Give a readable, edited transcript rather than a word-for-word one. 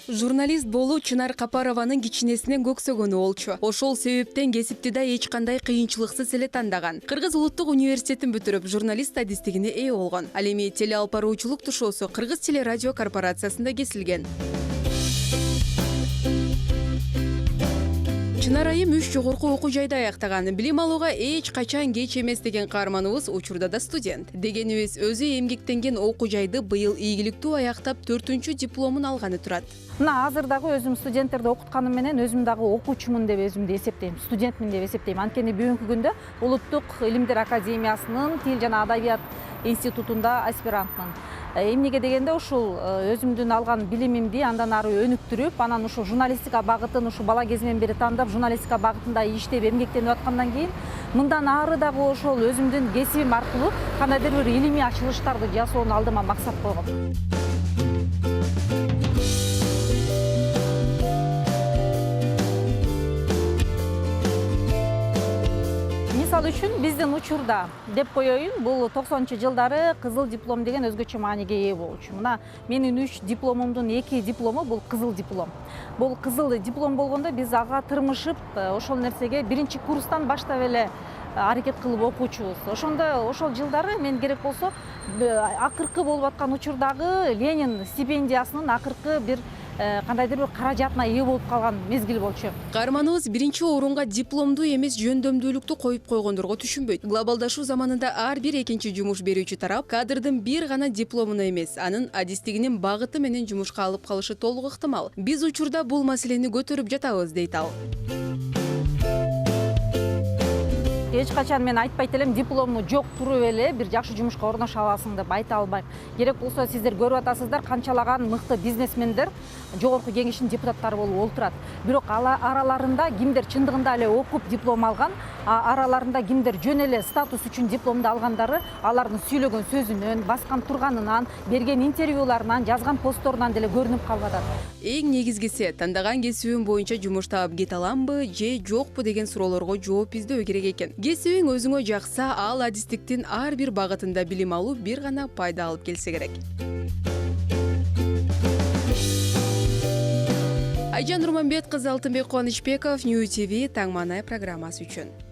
Журналист болуу Чынар Капарованын кичинесинен көксөгөнү болчу. Ошол себептен кесипти да эч кандай кыйынчылыксыз эле тандаган. Кыргыз улуттук университетин бүтүрүп, журналист адистигине ээ болгон. Ал эми телеалпаруучулук тушоосу Кыргыз телерадио корпорациясында кесилген. Чынар айым 3 жогорку окуу жайды аяктаган. Билим алууга эч качан кеч эмес деген каарманыбыз учурда да студент. Дегенибиз өзү эмгектенген окуу жайды быйыл ийгиликтүү аяктап 4-чү дипломун алганы турат. Мына азыр дагы өзүм студенттерди окутканым менен өзүм дагы окуучумун деп өзүмдү эсептейм, студентмин деп эсептейм. Анткени бүгүнкү күндө Улуттук илимдер академиясынын Тил жана Адабият институтунда аспирантмын. Эмнеге дегенде ушул өзүмдүн алган билимимди андан ары өнүктүрүп, анан ушул журналистика багытын ушу бала кезимден бери тандап, журналистика багытында иштеп, эмгектенип аткандан кийин мындан ары дагы ошол өзүмдүн кесибим аркылуу кандайдыр бир илимий ачылыштарды жасоону алдыма максат койгом. Мисал үчүн биздин учурда деп коеюн, бул 90-жылдары кызыл диплом деген өзгөчө мааниге ээ болчу. Мына менин 3 дипломумдун 2 диплому бул кызыл диплом. Бул кызыл диплом болгондо биз ага тырмышып, ошол нерсеге 1-курстан баштап эле аракет кылып окуучубуз. Ошондо ошол жылдары мен керек болсо акыркы болуп аткан учурдагы Ленин стипендиясынын акыркы бир кандайдыр бир каражатына ээ болуп калган мезгил болчу. Каарманыбыз 1-орунга дипломду эмес жөндөмдүүлүктү коюп койгондорго түшүнбөйт. Глобалдашуу заманында ар бир экинчи жумуш берүүчү тарап кадрдын бир гана дипломуна эмес, анын адистигинин багыты менен жумушка алып калышы толук ыктымал. Биз учурда бул маселени көтөрүп жатабыз, дейт ал. Эч качан мен айтпайт элем, диплому жок туруп эле бир жакшы жумушка орношо аласың деп айта албайм. Керек болсо сиздер көрүп атасыздар, канчалаган мыкты бизнесмендер жогорку кеңештин депутаттары болуп олтурат. Бирок араларында кимдер чындыгында эле окуп диплом алган, араларында кимдер жөн эле статус үчүн дипломду алгандары алардын сүйлөгөн сөзүнөн, баскан турганынан, берген интервьюларынан, жазган постторунан деле көрүнүп калып атат. Эң негизгиси, тандаган кесибим боюнча жумуш таап кете аламбы же жокпу деген суроолорго жооп издөө керек экен. Кесибиң өзүңө жакса, ал адистиктин ар бир багытында билим алуу бир гана пайда алып келсе керек. Айжан Нурманбет кызы, Алтынбек Кубанычбеков, Нью ТВ Таң Маанай программасы үчүн.